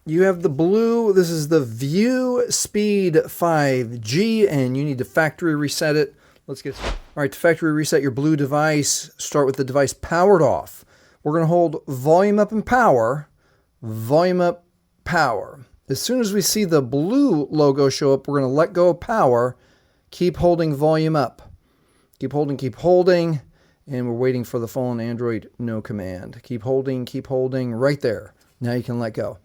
You have the Blu, this is the View Speed 5G, and you need to factory reset it. Let's get started. All right, to factory reset your Blu device, start with the device powered off. We're going to hold volume up and power, volume up, power. As soon as we see the Blu logo show up, we're going to let go of power, keep holding volume up. Keep holding, and we're waiting for the fallen Android no command. Keep holding, right there. Now you can let go.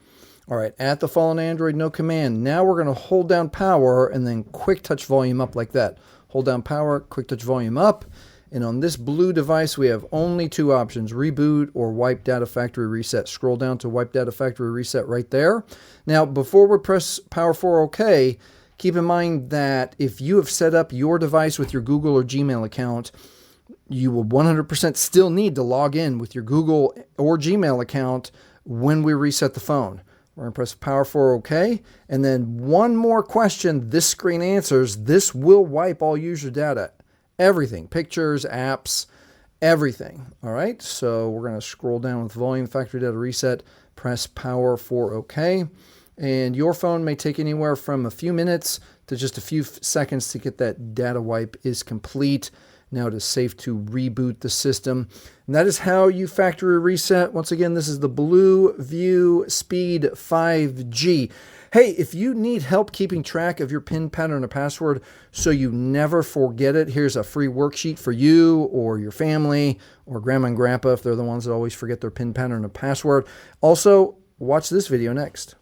All right, at the fallen Android no command, now we're going to hold down power and then quick touch volume up like that. Hold down power, quick touch volume up. And on this Blu device, we have only two options, reboot or wipe data factory reset. Scroll down to wipe data factory reset right there. Now, before we press power for OK, keep in mind that if you have set up your device with your Google or Gmail account, you will 100% still need to log in with your Google or Gmail account when we reset the phone. We're going to press power for OK. And then one more question this screen answers. This will wipe all user data. Everything. Pictures, apps, everything. All right. So we're going to scroll down with volume factory data reset. Press power for OK. And your phone may take anywhere from a few minutes to just a few seconds to get that data wipe is complete. Now it is safe to reboot the system. And that is how you factory reset. Once again, this is the Blu View Speed 5G. Hey, if you need help keeping track of your PIN pattern or password so you never forget it, here's a free worksheet for you or your family or grandma and grandpa if they're the ones that always forget their PIN pattern or password. Also, watch this video next.